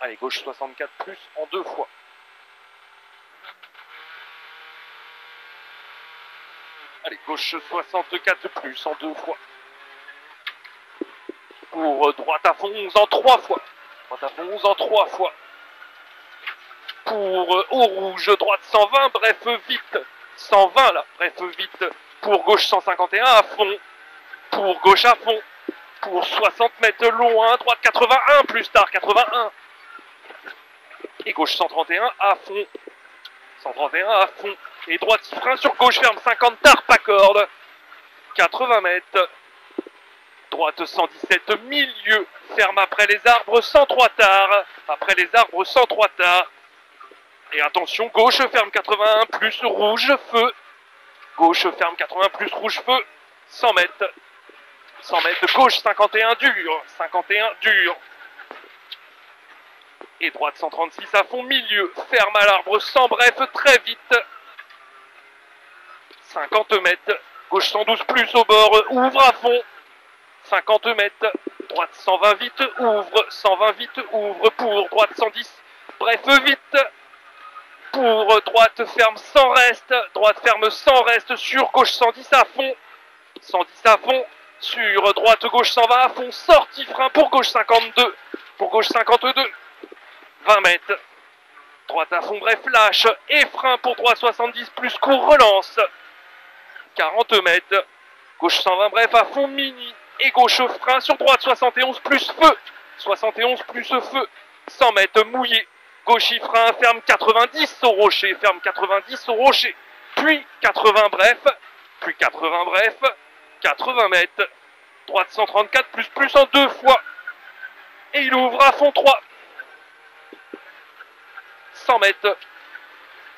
Allez, gauche 64 plus en 2 fois. Allez, gauche 64 plus en 2 fois. Pour droite à fond 11 en 3 fois. Droite à fond 11 en 3 fois. Pour haut rouge, droite 120, bref vite. 120 là, bref vite. Pour gauche 151 à fond. Pour gauche à fond. Pour 60 mètres loin, droite 81 plus tard 81. Et gauche 131 à fond. 131 à fond. Et droite frein sur gauche ferme 50 tard, pas corde. 80 mètres. Droite 117 milieu. Ferme après les arbres 103 tard. Après les arbres 103 tard. Et attention, gauche ferme 81 plus rouge feu. Gauche ferme 80 plus rouge feu. 100 mètres. 100 mètres, gauche 51 dur. 51 dur. Et droite 136 à fond milieu. Ferme à l'arbre 100 bref très vite. 50 mètres. Gauche 112 plus au bord. Ouvre à fond. 50 mètres. Droite 120 vite. Ouvre. 120 vite. Ouvre pour droite 110. Bref vite. Pour droite ferme 100 reste. Droite ferme 100 reste. Sur gauche 110 à fond. 110 à fond. Sur droite gauche 120 à fond. Sortie frein pour gauche 52. Pour gauche 52. 20 mètres. Droite à fond bref lâche. Et frein pour droite 70 plus court relance. 40 mètres. Gauche 120 bref à fond mini. Et gauche frein sur droite 71 plus feu. 71 plus feu. 100 mètres mouillé. Gauche frein ferme 90 au rocher. Ferme 90 au rocher. Puis 80 bref. Puis 80 bref. 80 mètres. Droite 134 plus en 2 fois. Et il ouvre à fond 3. 100 mètres.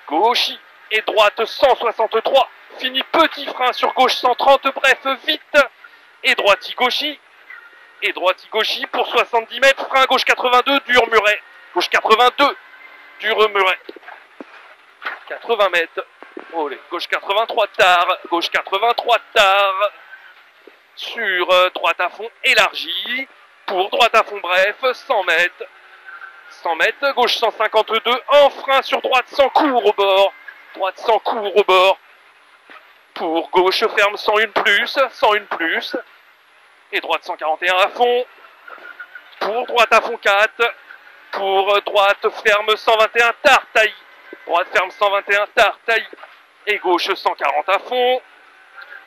Gauche et droite 163. Fini petit frein sur gauche 130 bref vite. Et droite gauchi. Et droite gauchi pour 70 mètres. Frein gauche 82 dur muret. Gauche 82 dur muret. 80 mètres. Olé. Gauche 83 tard. Gauche 83 tard. Sur droite à fond élargi. Pour droite à fond bref 100 mètres. 100 mètres. Gauche 152 en frein sur droite sans cours au bord. Droite sans cours au bord. Pour gauche ferme 101 plus. 101 plus. Et droite 141 à fond. Pour droite à fond 4. Pour droite ferme 121 tard taille. Droite ferme 121 tard taille. Et gauche 140 à fond.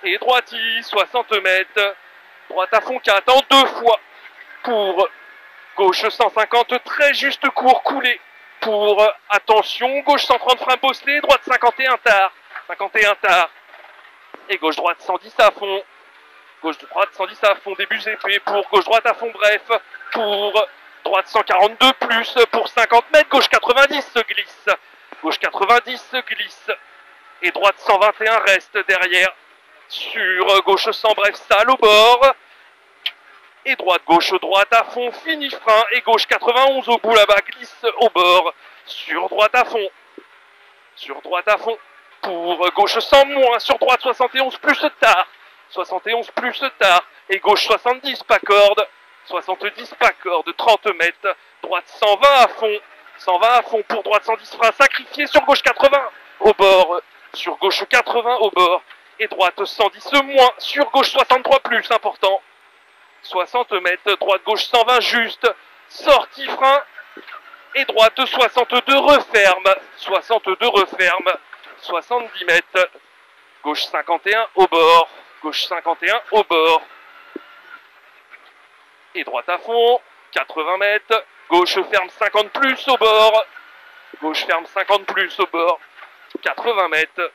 Et droite 60 mètres. Droite à fond 4 en 2 fois. Pour gauche 150 très juste court coulé. Pour attention gauche 130 frein bosselé. Droite 51 tard. 51 tard. Et gauche droite 110 à fond. Gauche droite 110 à fond. Début GP. Pour gauche droite à fond bref. Pour droite 142 plus. Pour 50 mètres. Gauche 90 glisse. Gauche 90 glisse. Et droite 121 reste derrière. Sur gauche 100 bref salle au bord. Et droite gauche droite à fond. Fini frein. Et gauche 91 au bout là-bas. Glisse au bord. Sur droite à fond. Sur droite à fond. Pour gauche 100 moins. Sur droite 71 plus tard. 71 plus tard. Et gauche 70 pas corde. 70 pas corde. 30 mètres. Droite 120 à fond. 120 à fond. Pour droite 110 frein sacrifié. Sur gauche 80 au bord. Sur gauche 80 au bord. Et droite 110 moins. Sur gauche 63 plus. Important. 60 mètres. Droite gauche 120 juste. Sortie frein. Et droite 62 referme. 62 referme. 70 mètres. Gauche 51 au bord. Gauche 51 au bord. Et droite à fond. 80 mètres. Gauche ferme 50 plus au bord. Gauche ferme 50 plus au bord. 80 mètres.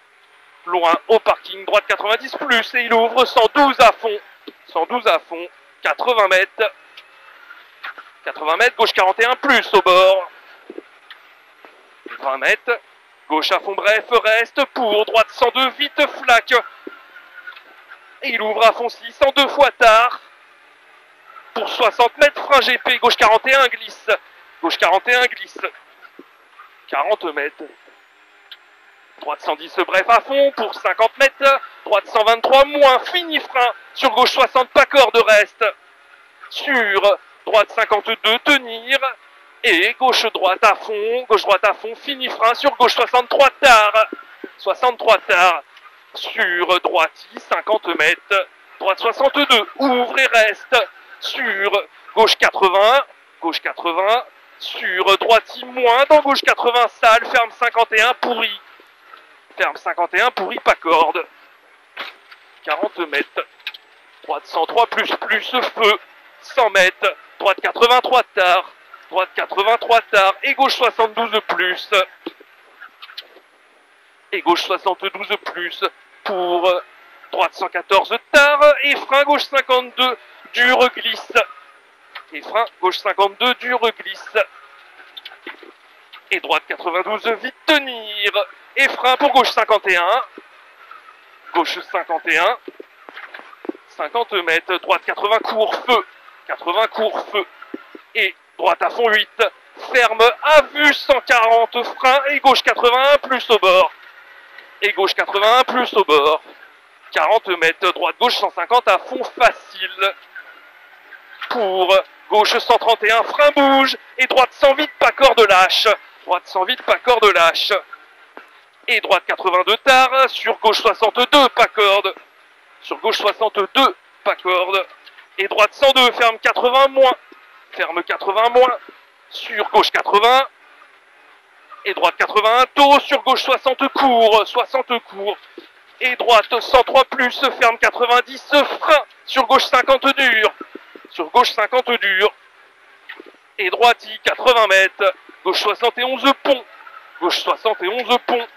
Loin au parking. Droite 90 plus. Et il ouvre 112 à fond. 112 à fond. 80 mètres. 80 mètres. Gauche 41 plus au bord. 20 mètres. Gauche à fond bref reste. Pour droite 102 vite flaque. Et il ouvre à fond 6 en 2 fois tard. Pour 60 mètres frein GP. Gauche 41 glisse. Gauche 41 glisse. 40 mètres. Droite 110 bref à fond pour 50 mètres. Droite 123 moins. Fini frein. Sur gauche 60 pas corde reste. Sur droite 52 tenir. Et gauche-droite à fond, fini frein sur gauche 63 tard. 63 tard sur droiti, 50 mètres. Droite 62, ouvre et reste sur gauche 80, sur droiti moins, dans gauche 80 sale, ferme 51 pourri. Ferme 51 pourri, pas corde. 40 mètres. Droite 103 plus feu. 100 mètres. Droite 83 tard. Droite 83 tard. Et gauche 72 plus. Et gauche 72 plus pour droite 114 tard. Et frein gauche 52 dur glisse. Et frein gauche 52 dur glisse. Et droite 92 vite tenir. Et frein pour gauche 51. Gauche 51. 50 mètres. Droite 80 court feu. 80 court feu. Et droite à fond 8. Ferme à vue 140 frein. Et gauche 81 plus au bord. Et gauche 81 plus au bord. 40 mètres. Droite gauche 150 à fond facile. Pour gauche 131 frein bouge. Et droite 100 vite pas corde lâche. Droite 100 vite pas corde lâche. Et droite 82 tard, sur gauche 62, pas corde. Sur gauche 62, pas corde. Et droite 102, ferme 80 moins. Ferme 80 moins. Sur gauche 80. Et droite 81 tôt, sur gauche 60 court. 60 court. Et droite 103 plus, ferme 90, frein. Sur gauche 50 dur. Sur gauche 50 dur. Et droiti 80 mètres. Gauche 71 pont. Gauche 71 pont.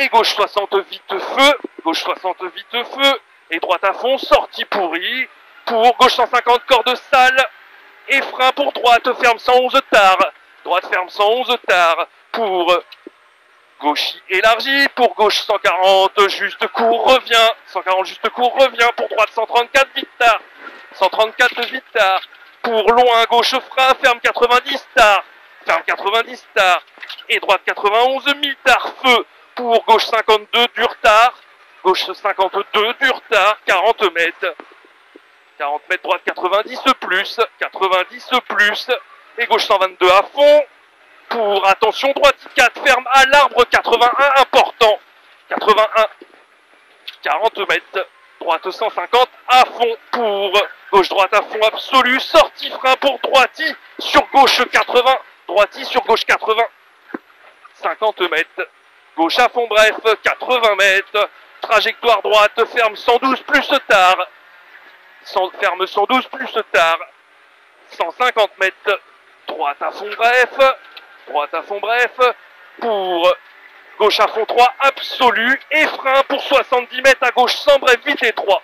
Et gauche 60 vite feu, gauche 60 vite feu, et droite à fond, sortie pourrie, pour gauche 150 corde sale, et frein pour droite, ferme 111 tard, droite ferme 111 tard, pour gauche élargi, pour gauche 140 juste court revient, 140 juste court revient, pour droite 134 vite tard, 134 vite tard, pour loin gauche frein, ferme 90 tard, ferme 90 tard, et droite 91 mi-tard feu, pour gauche 52 dur tard, gauche 52 dur tard, 40 mètres. 40 mètres droite 90 plus, et gauche 122 à fond, pour attention droite 4 ferme à l'arbre 81 important, 81, 40 mètres, droite 150 à fond, pour gauche droite à fond absolu, sortie frein pour droiti, sur gauche 80, droiti sur gauche 80, 50 mètres. Gauche à fond bref, 80 mètres, trajectoire droite, ferme 112 plus tard, ferme 112 plus tard, 150 mètres, droite à fond bref, pour gauche à fond 3 absolu, et frein pour 70 mètres à gauche 100 bref vite et 3,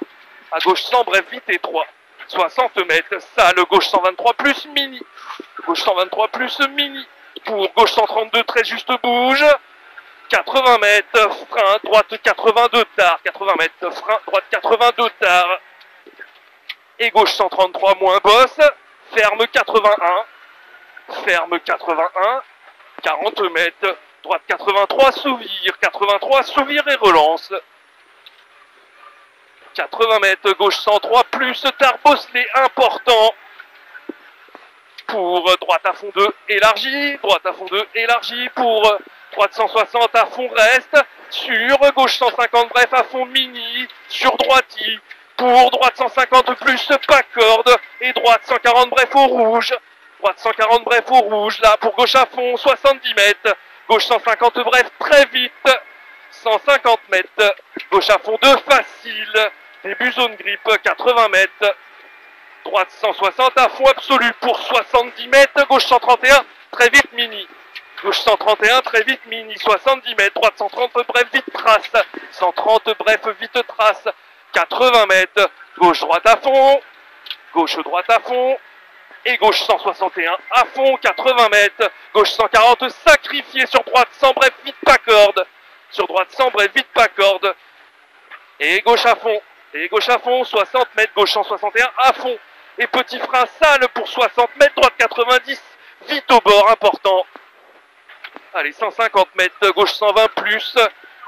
à gauche 100 bref vite et 3, 60 mètres, sale, gauche 123 plus mini, gauche 123 plus mini, pour gauche 132 très juste bouge, 80 mètres, frein, droite 82 tard, 80 mètres, frein, droite 82 tard, et gauche 133 moins bosse, ferme 81, 40 mètres, droite 83 souvir et relance, 80 mètres, gauche 103 plus tard, bosselet important, pour droite à fond 2 élargi, pour droite 160 à fond reste, sur gauche 150 bref à fond mini, sur droiti, pour droite 150 plus pas corde, et droite 140 bref au rouge, là pour gauche à fond 70 mètres, gauche 150 bref très vite, 150 mètres, gauche à fond 2 facile, début zone grippe 80 mètres, droite 160 à fond absolu pour 70 mètres, gauche 131 très vite mini. Gauche 131, très vite mini, 70 mètres, droite 130, bref, vite trace, 130, bref, vite trace, 80 mètres, gauche droite à fond, et gauche 161 à fond, 80 mètres, gauche 140, sacrifié sur droite 100, bref, vite pas corde, et gauche à fond, 60 mètres, gauche 161 à fond, et petit frein sale pour 60 mètres, droite 90, vite au bord, important. Allez, 150 mètres, gauche 120 plus,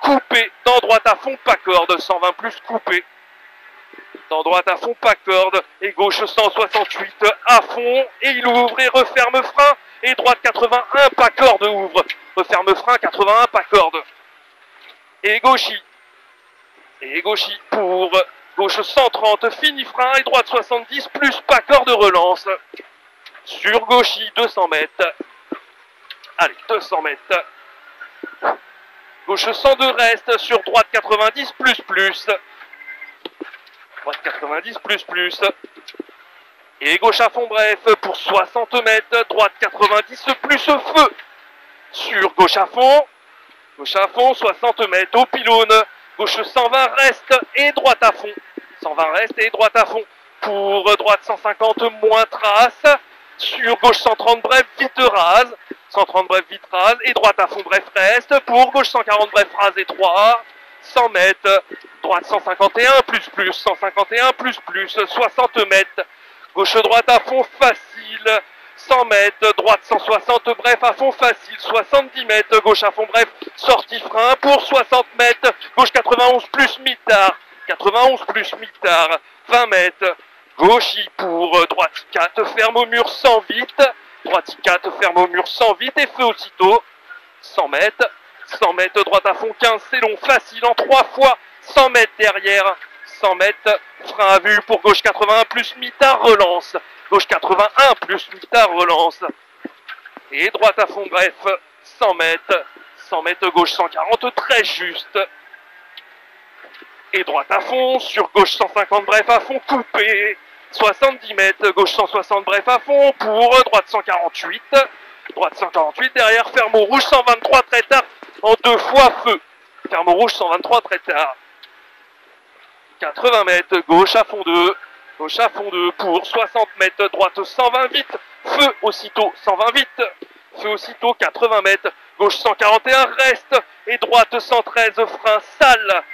coupé, dans droite à fond, pas corde, 120 plus, coupé. Dans droite à fond, pas corde. Et gauche 168 à fond. Et il ouvre et referme frein. Et droite 81, pas corde ouvre. Referme frein, 81, pas corde. Et gauchy. Et gauchy pour gauche 130, fini frein. Et droite 70, plus pas corde relance. Sur gauchy, 200 mètres. Allez, 200 mètres. Gauche 102 reste. Sur droite 90, plus. Droite 90, plus. Et gauche à fond bref pour 60 mètres. Droite 90, plus feu. Sur gauche à fond. Gauche à fond, 60 mètres au pylône. Gauche 120 reste et droite à fond. 120 reste et droite à fond. Pour droite 150 moins trace. Sur gauche 130 bref, vite rase. 130 bref, vite rase. Et droite à fond bref reste. Pour gauche 140 bref, rase et 3. 100 mètres. Droite 151 plus. 151 plus. 60 mètres. Gauche-droite à fond facile. 100 mètres. Droite 160 bref à fond facile. 70 mètres. Gauche à fond bref. Sortie frein pour 60 mètres. Gauche 91 plus mitard. 91 plus mitard. 20 mètres. Gauchy pour droite 4. Ferme au mur sans vite. Droite 4. Ferme au mur sans vite. Et feu aussitôt. 100 mètres. 100 mètres. Droite à fond 15. C'est long. Facile en 3 fois. 100 mètres derrière. 100 mètres, frein à vue pour gauche 81 plus mitard relance. Gauche 81 plus mitard relance. Et droite à fond bref, 100 mètres. 100 mètres gauche 140 très juste. Et droite à fond, sur gauche 150 bref à fond coupé. 70 mètres, gauche 160 bref à fond pour droite 148. Droite 148 derrière, ferme au rouge 123 très tard en 2 fois feu. Ferme au rouge 123 très tard. 80 mètres, gauche à fond 2. Gauche à fond 2 pour 60 mètres, droite 120 vite. Feu aussitôt, 120 vite. Feu aussitôt, 80 mètres. Gauche 141 reste. Et droite 113, frein sale.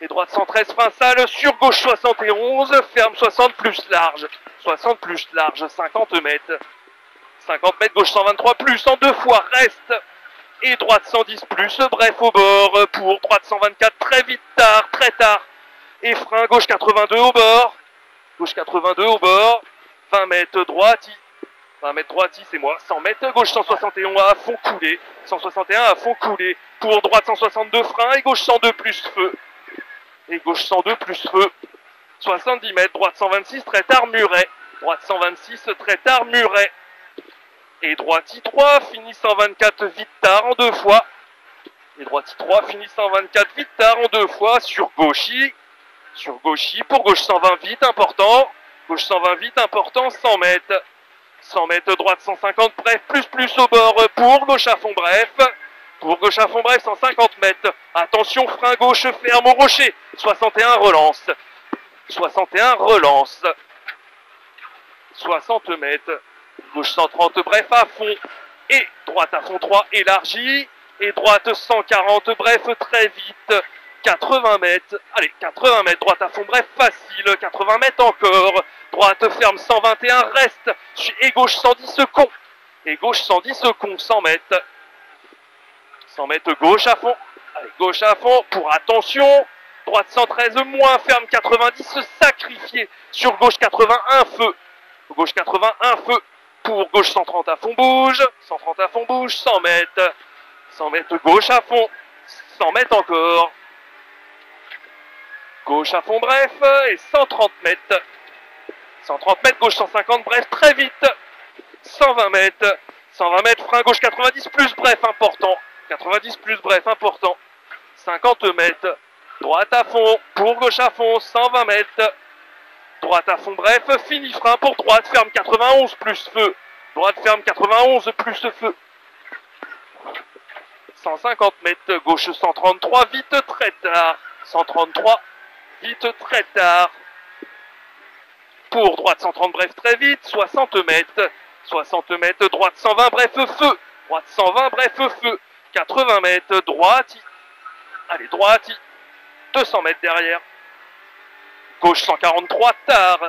Et droite 113, frein sale. Sur gauche 71, ferme 60 plus large. 60 plus large, 50 mètres. 50 mètres, gauche 123 plus en 2 fois reste. Et droite 110 plus, bref au bord. Pour droite 124, très vite, tard, très tard. Et frein gauche 82 au bord. Gauche 82 au bord. 20 mètres droite. 20 mètres droite, c'est moi. 100 mètres. Gauche 161 à fond coulé. 161 à fond coulé. Pour droite 162 frein. Et gauche 102 plus feu. Et gauche 102 plus feu. 70 mètres. Droite 126 très tard muret. Droite 126 très tard muret. Et droite I3 finit 124 vite tard en 2 fois. Et droite I3 finit 124 vite tard en 2 fois sur gauchy. Sur gauchy, pour gauche 120 vite, important. Gauche 120 vite, important, 100 mètres. 100 mètres, droite 150, bref, plus au bord, pour gauche à fond, bref. Pour gauche à fond, bref, 150 mètres. Attention, frein gauche, ferme au rocher. 61, relance. 61, relance. 60 mètres. Gauche 130, bref, à fond. Et droite à fond 3, élargie. Et droite 140, bref, très vite. 80 mètres, allez, 80 mètres, droite à fond, bref, facile, 80 mètres encore, droite ferme, 121, reste, et gauche 110 secondes, et gauche 110 secondes, 100 mètres, 100 mètres, gauche à fond, allez, gauche à fond, pour attention, droite 113, moins, ferme, 90, sacrifié, sur gauche 81, feu, gauche 81, feu, pour gauche 130 à fond, bouge, 130 à fond, bouge, 100 mètres, 100 mètres, gauche à fond, 100 mètres encore, gauche à fond bref, et 130 mètres. 130 mètres, gauche 150, bref, très vite. 120 mètres. 120 mètres, frein gauche 90 plus bref, important. 90 plus bref, important. 50 mètres. Droite à fond, pour gauche à fond, 120 mètres. Droite à fond bref, fini frein pour droite, ferme 91 plus feu. Droite ferme 91 plus feu. 150 mètres, gauche 133, vite très tard. 133. Vite très tard. Pour droite 130 bref très vite. 60 mètres. 60 mètres. Droite 120 bref feu. Droite 120 bref feu. 80 mètres. Droite. Allez droite. 200 mètres derrière. Gauche 143 tard.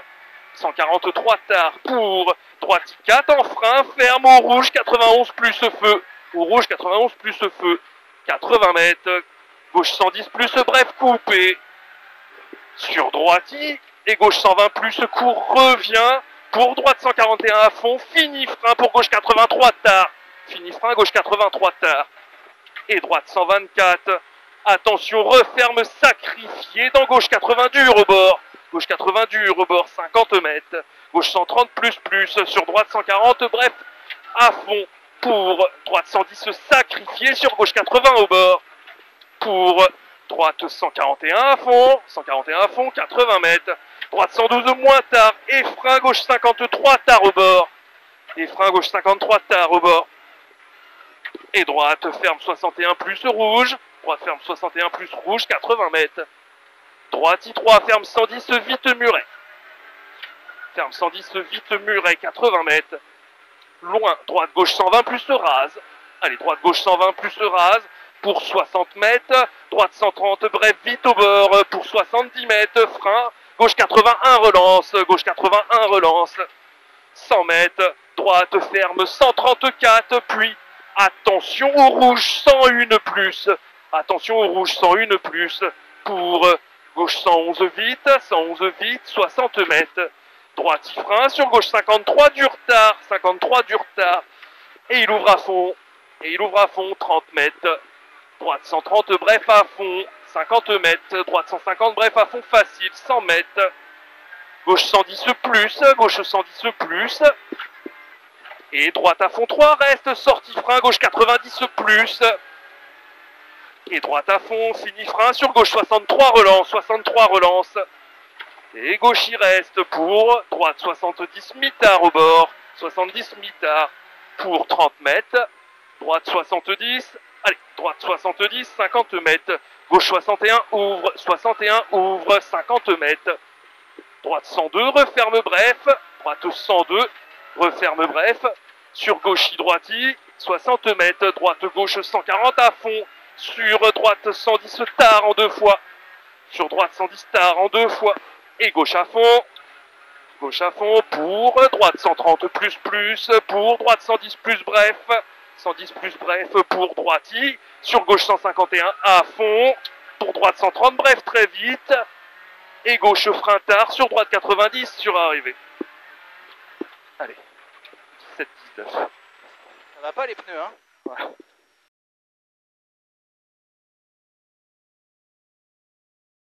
143 tard. Pour droite 4 en frein. Ferme au rouge 91 plus feu. Au rouge 91 plus feu. 80 mètres. Gauche 110 plus bref coupé. Sur droite, et gauche 120 plus, court revient pour droite 141 à fond, fini frein pour gauche 83 tard, fini frein gauche 83 tard, et droite 124, attention referme sacrifié dans gauche 80 dur au bord, gauche 80 dur au bord 50 mètres, gauche 130 plus, sur droite 140, bref, à fond pour droite 110 sacrifié sur gauche 80 au bord, pour droite 141 à fond, 80 mètres, droite 112 moins tard, et frein gauche 53 tard au bord, et frein gauche 53 tard au bord, et droite ferme 61 plus rouge, droite ferme 61 plus rouge, 80 mètres, droite I3 ferme 110 vite muret, ferme 110 vite muret, 80 mètres, loin, droite gauche 120 plus rase, allez, droite gauche 120 plus rase, pour 60 mètres, droite 130, bref, vite au bord, pour 70 mètres, frein, gauche 81 relance, 100 mètres, droite ferme 134, puis attention au rouge 101 plus, attention au rouge 101 plus, pour gauche 111 vite, 60 mètres, droite y frein, sur gauche 53 du retard, et il ouvre à fond, 30 mètres, droite 130, bref à fond, 50 mètres, droite 150, bref à fond facile, 100 mètres, gauche 110 plus, et droite à fond 3, reste, sortie frein, gauche 90 plus, et droite à fond, fini frein, sur gauche 63 relance, et gauche il reste pour droite 70 mi-tard au bord, 70 mi-tard pour 30 mètres, droite 70, allez, droite 70, 50 mètres, gauche 61 ouvre, 50 mètres, droite 102, referme bref, droite 102, referme bref, sur gauche droite 60 mètres, droite gauche 140 à fond, sur droite 110 tard en deux fois, sur droite 110 tard en deux fois, et gauche à fond pour droite 130 plus, pour droite 110 plus bref, 110 plus bref pour droite I, sur gauche 151 à fond, pour droite 130 bref très vite, et gauche frein tard, sur droite 90 sur arrivée. Allez, 17-19. Ça va pas les pneus, hein? Ouais.